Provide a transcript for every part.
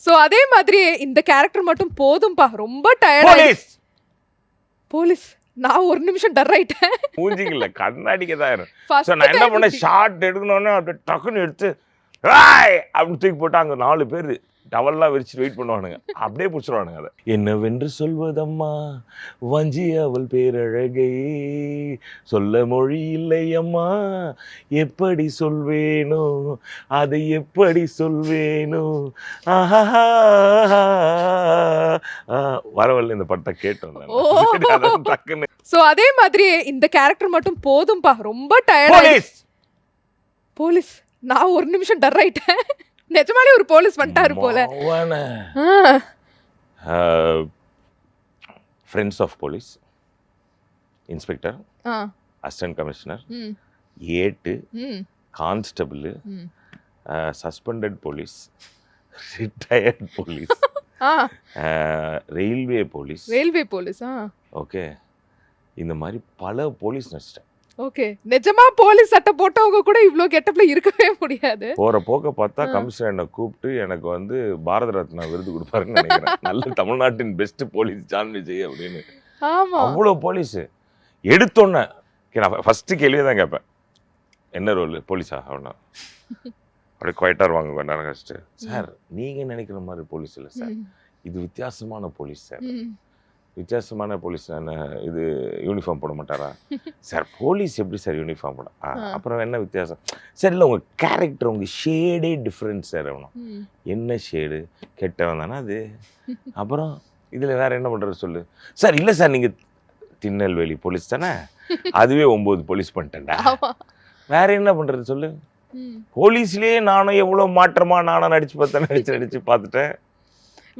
So அதே மாதிரி இந்த கேரக்டர் மட்டும் போதும்பா, ரொம்ப டயர்ட். போலீஸ் போலீஸ் நான் ஒரு நிமிஷம் டர் ஆயிட்டேன். மூஞ்சிக்கல கண்ணாடிக்க தான் இருக்கும். First ஸோ நான் என்ன time பண்ணேன், ஷார்ட் எடுக்கணுன்னே அப்படியே டக்குன்னு எடுத்து "ஏய்" அப்படின்னு தூக்கி போட்டு அங்கே 4 பேர் டவல்லாம் விரிச்சு வெயிட் பண்ணுவானுங்க, அப்படியே பிடிச்சிருவானுங்க. அதை என்னவென்று சொல்வதம்மா வஞ்சி அவள் பேரழகை, சொல்ல மொழி இல்லை அம்மா, எப்படி சொல்வேனோ அதை எப்படி சொல்வேனோ, ஆஹா வரவல்ல இந்த படத்தை கேட்டோம் ஓ. அதான் டக்குன்னு. சோ அதே மாதிரி இந்த கேரக்டர் மட்டும் போதும்பா, ரொம்ப டயர்ட். போலீஸ் போலீஸ் நான் ஒரு நிமிஷம் டர் ஆயிட்டேன். நிஜமாலே ஒரு போலீஸ் வந்துட்டாரு போல. Friends of police, inspector, assistant commissioner, ஏட்டு, constable, suspended police, retired police, railway police, railway police. Okay, இந்த மாதிரி பல போலீஸ் நடிச்சிட்டேன். ஓகே, நிஜமா போலீஸ் சட்டை போட்டவங்க கூட இவ்ளோ கெட்டப்ல இருக்கவே முடியாது. போற போக்க பார்த்தா கமிஷனர் என்னை கூப்பிட்டு எனக்கு வந்து பாரத ரத்னா விருது கொடுப்பாருன்னு நினைக்கிறேன். நல்ல தமிழ்நாட்டின் பெஸ்ட் போலீஸ் ஜான் விஜய் அப்படின்னு. ஆமா, அவ்வளோ போலீஸ் எடுத்தோன்னே நான் ஃபர்ஸ்ட் கேள்வியே தான் கேட்பேன், என்ன ரோல் போலீஸா அப்படின்னா அப்படியே குவைட்டாக இருவாங்க கொஞ்ச நேரம் கழிச்சிட்டு, சார் நீங்கள் நினைக்கிற மாதிரி போலீஸ் இல்லை சார், இது வித்தியாசமான போலீஸ் சார். வித்தியாசமான போலீஸ் என்ன இது யூனிஃபார்ம் போட மாட்டாரா சார்? போலீஸ் எப்படி சார் யூனிஃபார்ம் போட? அப்புறம் என்ன வித்தியாசம் சார்? இல்லை உங்கள் கேரக்டர் உங்கள் ஷேடே டிஃப்ரெண்ட் சார். அவனும் என்ன ஷேடு? கெட்டவன் தானே அது. அப்புறம் இதில் வேறு என்ன பண்ணுறது சொல்லு சார்? இல்லை சார் நீங்கள் திருநெல்வேலி போலீஸ் தானே, அதுவே 9 போலீஸ் பண்ணிட்டேன்டா. வேற என்ன பண்ணுறது சொல்லு? போலீஸ்லேயே நானும் எவ்வளோ மாற்றமாக நானும் நடிச்சு பார்த்துட்டேன்.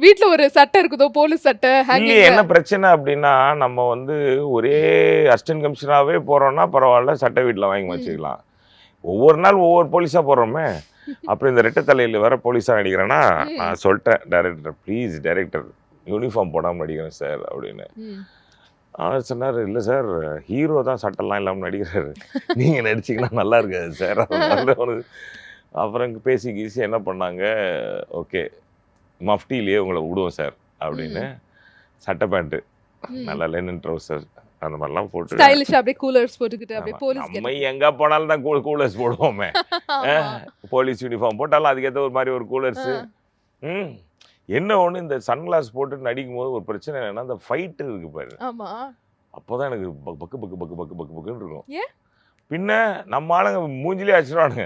வீட்ல ஒரு சட்டை இருக்குதோ போலீஸ் சட்டை. என்ன பிரச்சனை அப்படின்னா, நம்ம வந்து ஒரே அசிஸ்டன்ட் கமிஷனராகவே போகிறோம்னா பரவாயில்ல, சட்டை வீட்டில் வாங்கி வச்சுக்கலாம். ஒவ்வொரு நாள் ஒவ்வொரு போலீஸாக போகிறோமே. அப்புறம் இந்த ரெட்டை தலையில் வேற போலீஸாக நடிக்கிறேன்னா நான் சொல்லிட்டேன் டைரக்டர், ப்ளீஸ் டைரக்டர் யூனிஃபார்ம் போடாமல் நடிக்கிறேன் சார் அப்படின்னு. அவர் சொன்னார், இல்லை சார் ஹீரோ தான் சட்டெல்லாம் இல்லாமல் நடிக்கிறாரு, நீங்கள் நடிச்சிங்கன்னா நல்லா இருக்காது சார். அப்புறம் பேசி கீசி என்ன பண்ணாங்க, ஓகே மஃப்டிலேயே உங்களை விடுவோம் சார் அப்படின்னு. சட்டை பேண்ட்டு நல்லா லெனின் ட்ரௌசர் அந்த மாதிரிலாம் போட்டு ஸ்டைலிஷா அப்படியே கூலர்ஸ் போட்டுக்கிட்டு அப்படியே போலீஸ். நம்ம எங்கே போனாலும் தான் கூலர்ஸ் போடுவோமே. போலீஸ் யூனிஃபார்ம் போட்டாலும் அதுக்கேற்ற ஒரு மாதிரி ஒரு கூலர்ஸு. என்ன ஒன்று, இந்த சன்கிளாஸ் போட்டு நடிக்கும் போது ஒரு பிரச்சனை என்னன்னா, அந்த ஃபைட்டு இருக்கு பாரு, அப்போ தான் எனக்கு பக்கு பக்கு பக்கு பக்கு பக்கு பக்குன்னு இருக்கும். பின்ன நம்ம ஆளுங்க மூஞ்சிலே அடிச்சிருவானுங்க,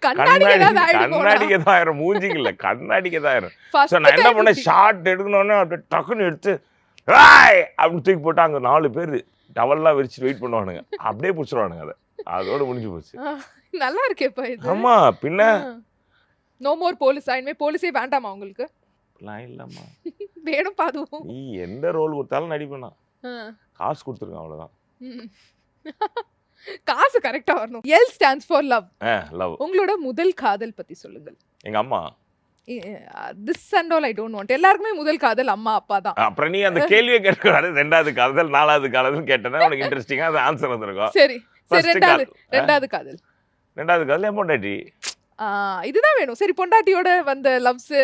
கண்ணாடிக்க தான் ஆயிரும், மூஞ்சிக்கு இல்லை கண்ணாடிக்க தான் ஆயிரும். ஸோ நான் என்ன பண்ணேன், ஷார்ட் எடுக்கணுன்னே அப்படியே டக்குன்னு எடுத்து "ஏய்" அப்படின்னு தூக்கி போட்டு அங்கே 4 பேர் டவல்லாம் விரிச்சு வெயிட் பண்ணுவானுங்க, அப்படியே பிடிச்சிருவானுங்க. அதை அதோட முடிஞ்சு போச்சு. நல்லா இருக்கேப்பா இது. ஆமா, பின்ன நோ மோர் போலீஸ். இனிமே போலீஸே வேண்டாமா உங்களுக்கு? இல்லம்மா, வேணும் பாதுவும். நீ எந்த ரோல் கொடுத்தாலும் நடிப்பேனா, காசு கொடுத்துருங்க அவ்வளோதான். காசு கரெக்டா வரணும். L stands for love. Love. உங்களோட முதல் காதல் பத்தி சொல்லுங்கள். எங்க அம்மா. This and all I don't want. எல்லாருக்குமே முதல் காதல் அம்மா அப்பா தான். அப்புறம் நீ அந்த கேள்வியை கேட்கறாரு, 2வது காதல் 4வது காதல் கேட்டனா உனக்கு இன்ட்ரெஸ்டிங்கா அது ஆன்சர் வந்திருக்கும். சரி சரி, ரெண்டாவது காதல். 2வது காதல் என் பொண்டாட்டி. இதுதான் வேணும். சரி, பொண்டாட்டியோட வந்த லவ்ஸ்.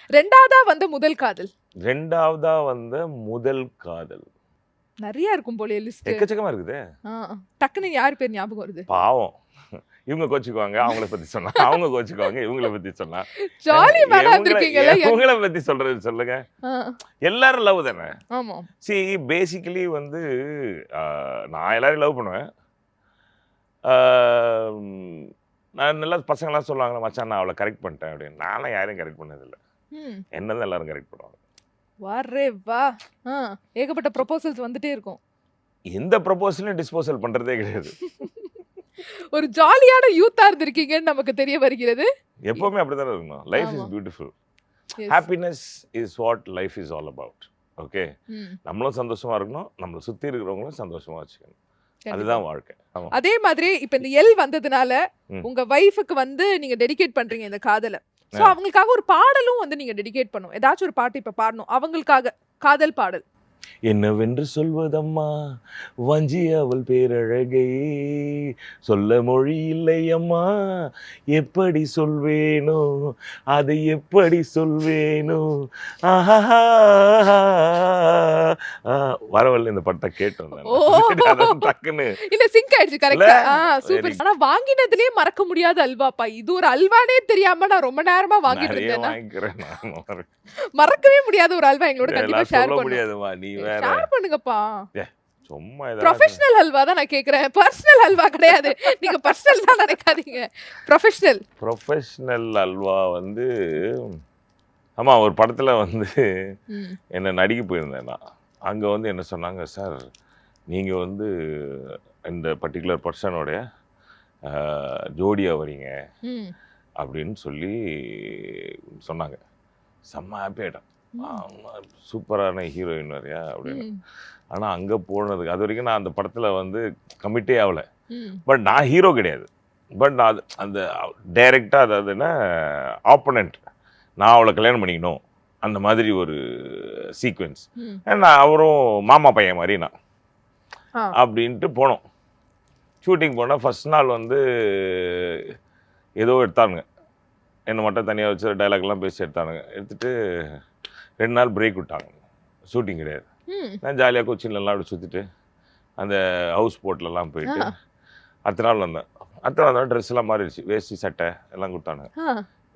2வதா வந்த முதல் காதல். 2வதா வந்த முதல் காதல் நிறைய இருக்கும் போல லிஸ்ட். எக்கச்சக்கமா இருக்குது. டக்குன்னு யார் பேர் ஞாபகம் வருது? பாவம், இவங்க கோச்சுக்குவாங்க அவங்கள பத்தி சொன்னா, அவங்க கோச்சுக்குவாங்க இவங்கள பத்தி சொன்னா. ஜாலி மேல வந்திருக்கீங்கல, இவங்கள பத்தி சொல்றது சொல்லுங்க. எல்லாரும் லவ் தானே. ஆமா. see பேசிக்கலி வந்து நான் எல்லாரையும் லவ் பண்ணுவேன். நான் நல்லா பசங்களாம் சொல்லுவாங்களா, மச்சான் நான் அவளை கரெக்ட் பண்ணிட்டேன் அப்படின்னு. நானும் யாரையும் கரெக்ட் பண்ணதில்லை, என்னதான் எல்லாரும் கரெக்ட் பண்ணுவாங்க. வரே வா, ஏகப்பட்ட ப்ரொபோசல்ஸ் வந்துட்டே இருக்கும். எந்த ப்ரொபோசலையும் டிஸ்போசல் பண்றதே கிடையாது. ஒரு ஜாலியான யூத்தா இருந்திருக்கீங்கன்னு நமக்கு தெரிய வருகிறது. எப்பவுமே அப்படிதான் இருக்கணும். Life is beautiful. Happiness is what life is all about. Okay, நம்மளும் சந்தோஷமா இருக்கணும், நம்மளை சுத்தி இருக்கிறவங்களும் சந்தோஷமா வச்சுக்கணும், அதுதான் வாழ்க்கை. அதே மாதிரி இப்ப இந்த எல் வந்ததுனால உங்க வைஃபுக்கு வந்து நீங்க டெடிகேட் பண்றீங்க இந்த காதலை. சோ அவங்களுக்காக ஒரு பாடலும் வந்து நீங்க டெடிகேட் பண்ணும். ஏதாச்சும் ஒரு பாட்டு இப்ப பாடணும் அவங்களுக்காக, காதல் பாடல். என்னவென்று சொல்வதம்மா வஞ்சி அவள் பேரழகை, சொல்ல மொழி இல்லை அம்மா, எப்படி சொல்வேனோ அதை எப்படி சொல்வேனோ. ஆஹா, வரவல்ல இந்த படத்தை கேட்டோம் ஓ டக்குன்னு. இல்ல சிங்க் ஆயிடுச்சு கரெக்ட்டா. சூப்பர். Very- ஆனா வாங்கினதுலயே மறக்க முடியாத அல்வாப்பா. இது ஒரு அல்வானே தெரியாம நான் ரொம்ப நேரமா வாங்கிட்டு நிறைய இருந்தேன். வாங்கிக்கிறேன் நான். மறக்கவே முடியாத ஒரு அல்வா எங்களோட கண்டிப்பா இதெல்லாம் ஷேர் சொல்ல பண்ணுங்க. முடியாதுமா, நீ வேற. ஷேர் பண்ணுங்கப்பா. சும்மா ஏதாவது ப்ரொஃபஷனல் அல்வா தான் நான் கேக்குறேன். பர்சனல் அல்வா கிடையாது. நீங்க பர்சனல் தான் நினைக்காதீங்க. ப்ரொஃபஷனல். ப்ரொஃபஷனல் அல்வா வந்து, ஆமா ஒரு படத்துல வந்து என்ன நடிக்க போயிருந்தேன் நான். அங்க வந்து என்ன சொன்னாங்க, சார் நீங்க வந்து இந்த பர்டிகுலர் பர்சனோடைய ஜோடியா வரீங்க அப்படின்னு சொல்லி சொன்னாங்க. செம்ம ஹாப்பி ஆகிட்டேன். சூப்பரான ஹீரோயின் வரையா அப்படின்னு. ஆனால் அங்கே போனதுக்கு அது வரைக்கும் நான் அந்த படத்தில் வந்து கமிட்டே ஆகலை. பட் நான் ஹீரோ கிடையாது. பட் நான் அந்த டைரெக்டாக அதாவதுன்னா ஆப்போனண்ட், நான் அவளை கல்யாணம் பண்ணிக்கணும் அந்த மாதிரி ஒரு சீக்வென்ஸ். நான் அவரும் மாமா பையன் மாதிரி நான் அப்படின்ட்டு போனோம். ஷூட்டிங் போனால் ஃபஸ்ட் நாள் வந்து ஏதோ எடுத்தானுங்க, என்னை மட்டும் தனியாக வச்சு டைலாக்லாம் பேசி எடுத்தானுங்க. எடுத்துகிட்டு 2 நாள் பிரேக் விட்டாங்க, ஷூட்டிங் கிடையாது. நான் ஜாலியாக கொச்சின்லாம் அப்படி சுற்றிட்டு அந்த ஹவுஸ் போட்லலாம் போயிட்டு அடுத்த நாள் வந்தேன். அடுத்த நாள் ட்ரெஸ் எல்லாம் மாறிடுச்சு, வேஷ்டி சட்டை எல்லாம் கொடுத்தானுங்க.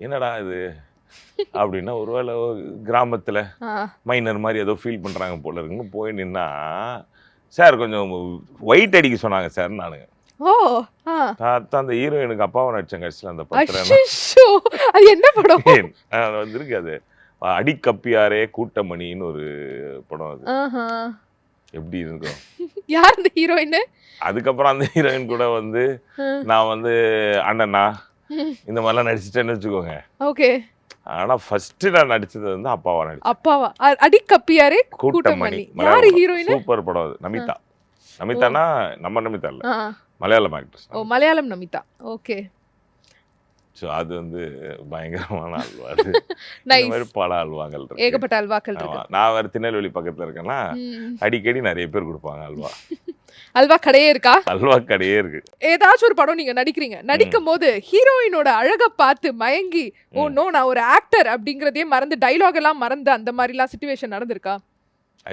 என்னடா இது அப்படின்னா, ஒருவேளை கிராமத்தில் மைனர் மாதிரி ஏதோ ஃபீல் பண்ணுறாங்க போல இருக்குன்னு போய் நின்னா, சார் கொஞ்சம் ஒயிட் அடிக்க சொன்னாங்க சார். நானுங்க அந்த ஹீரோயினுக்கு அப்பாவை நடிச்சேன் கடைசியில் அந்த படத்தில். அது என்ன படம் வந்து இருக்கு, அது அடிக்கப்பியாரே கூட்டமணின்னு ஒரு படம். அது எப்படி இருக்கும், யார் இந்த ஹீரோயின்? அதுக்கப்புறம் அந்த ஹீரோயின் கூட வந்து நான் வந்து அண்ணனா இந்த மாதிரிலாம் நடிச்சிட்டேன்னு வச்சுக்கோங்க. ஓகே. ஆனா ஃபர்ஸ்ட் நான் நடிச்சது வந்து அப்பாவா நடிச்சேன். அப்பாவா? அடிக்கப்பியாரே கூட்டமணி. யார் ஹீரோயின்? சூப்பர் படம் அது. நமிதா. நமிதானா நம்ம நமிதா இல்ல, மலையாளம் ஆக்ட்ரஸ். ஓ மலையாளம் நமிதா. ஓகே. ஸோ அது வந்து பயங்கரமான அல்வா. அது இந்த மாதிரி பல அல்வாங்கள் இருக்கு, ஏகப்பட்ட அல்வாக்கள் இருக்கு. நான் வேற திருநெல்வேலி பக்கத்துல இருக்கேன்னா அடிக்கடி நிறைய பேர் கொடுப்பாங்க அல்வா. அல்வா கடையே இருக்கா? அல்வா கடையே இருக்கு. ஏதாச்சும் ஒரு படம் நீங்க நடிக்கிறீங்க, நடிக்கும் போது ஹீரோயினோட அழக பார்த்து மயங்கி ஓ நோ நான் ஒரு ஆக்டர் அப்படிங்கறதே மறந்து டைலாக் எல்லாம் மறந்து அந்த மாதிரிலாம் சிச்சுவேஷன் நடந்திருக்கா?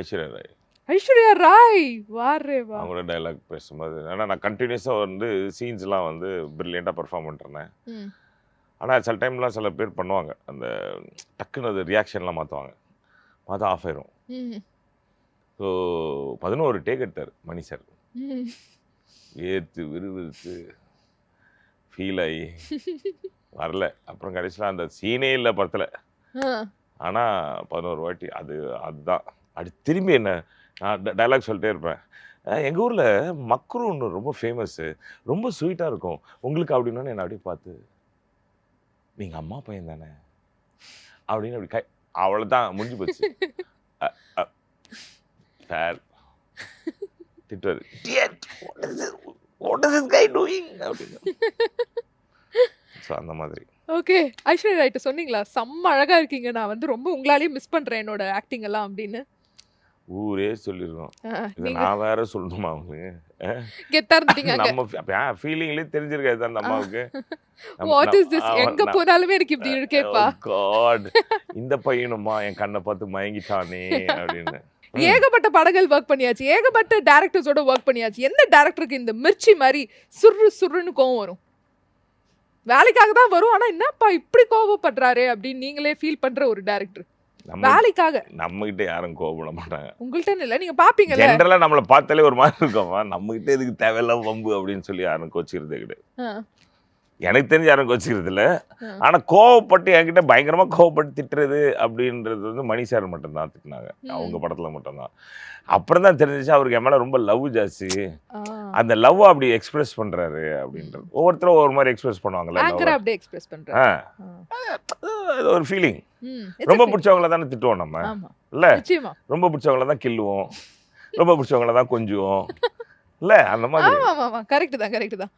ஐஸ்வர்யா ராய். ஐஸ்வர்யா ராய் வாரே வா. அவங்களோட டைலாக் பேசும்போது ஆனால் நான் கண்டினியூஸாக வந்து சீன்ஸ்லாம் வந்து பிரில்லியண்ட்டாக பெர்ஃபார்ம் பண்ணிருந்தேன். ஆனால் சில டைம்லாம் சில பேர் பண்ணுவாங்க, அந்த டக்குன்னு அது ரியாக்ஷன்லாம் மாற்றுவாங்க, பார்த்தா ஆஃப் ஆயிரும். ஸோ 11 டேக் எடுத்தார் மணி சார். ஏற்று விறுவிறுத்து ஃபீல் ஆகி வரல. அப்புறம் கடைசியில் அந்த சீனே இல்லை படத்தில். ஆனால் 11 வாட்டி அதுதான் அப்படி திரும்பி என்ன நான் டைலாக் சொல்லிட்டே இருப்பேன். எங்கள் ஊரில் மக்ரூ ஒன்று ரொம்ப ஃபேமஸ்ஸு, ரொம்ப ஸ்வீட்டாக இருக்கும் உங்களுக்கு அப்படின்னா, என்னை அப்படியே பார்த்து நீங்கள் அம்மா பையன் தானே அப்படின்னு அப்படி அவ்வளோதான் முடிஞ்சு போச்சு. சார் திட்டுவார், அப்படின்னு. ஸோ அந்த மாதிரி. ஓகே. ஐஸ்வர்யா ராய்ட்ட சொன்னீங்களா செம்ம அழகா இருக்கீங்க, நான் வந்து ரொம்ப உங்களாலேயே மிஸ் பண்றேன் என்னோட ஆக்டிங் எல்லாம் அப்படின்னு? ஊரே சொல்லிருக்கோம். இதை நான் வேற சொல்லணுமா அவங்களுக்கு? கெத்தா இருந்துட்டீங்க. நம்ம ஃபீலிங்லேயே தெரிஞ்சிருக்காது அந்த அம்மாவுக்கு. வாட் இஸ் திஸ், எங்க போனாலுமே எனக்கு இப்படி இருக்கேப்பா. காட், இந்த பையனுமா என் கண்ணை பார்த்து மயங்கிட்டானே அப்படின்னு. ஏகப்பட்ட படங்கள் ஒர்க் பண்ணியாச்சு, ஏகப்பட்ட டைரக்டர்ஸோட ஒர்க் பண்ணியாச்சு. எந்த டைரக்டருக்கு இந்த மிர்ச்சி மாதிரி சுரு சுருன்னு கோவம் வரும்? வேலைக்காக தான் வரும், ஆனா என்னப்பா இப்படி கோவப்படுறாரு அப்படின்னு நீங்களே ஃபீல் பண்ற ஒரு டைரக்டர் வேலைக்காக? நம்ம கிட்ட யாரும் கோவப்பட மாட்டாங்க. உங்கள்கிட்ட இல்ல, நீங்க பாப்பீங்கல்ல, ஜெனரலா நம்மள பார்த்தாலே ஒரு மாதிரி இருக்கோமா, நம்ம கிட்ட எதுக்கு தேவையில்லாம வம்பு அப்படின்னு சொல்லி யாரும் கோச்சிக்கிறதே கிடையாது. எனக்கு தெரிஞ்சு யாரும் கோச்சிக்கிறது இல்லை. ஆனா கோவப்பட்டு என்கிட்ட பயங்கரமா கோவப்பட்டு திட்டுறது அப்படின்றது வந்து மணி சார் மட்டும்தான் திட்டினாங்க, அவங்க படத்துல மட்டும்தான். அப்புறம் தான் தெரிஞ்சிச்சு அவருக்கு என் மேல ரொம்ப லவ் ஜாஸ்தி, அந்த லவ் அப்படி எக்ஸ்பிரஸ் பண்றாரு அப்படின்றது. ஒவ்வொருத்தரும் ஒவ்வொரு மாதிரி எக்ஸ்பிரஸ் பண்ணுவாங்கல்ல, அப்படியே எக்ஸ்பிரஸ் பண்றாரு. ஒரு ஃபீலிங். ரொம்ப பிடிச்சவங்கள தானே திட்டுவோம் நம்ம இல்ல, ரொம்ப பிடிச்சவங்கள தான் கில்லுவோம், ரொம்ப பிடிச்சவங்கள தான் கொஞ்சுவோம் இல்ல, அந்த மாதிரி. கரெக்ட் தான்.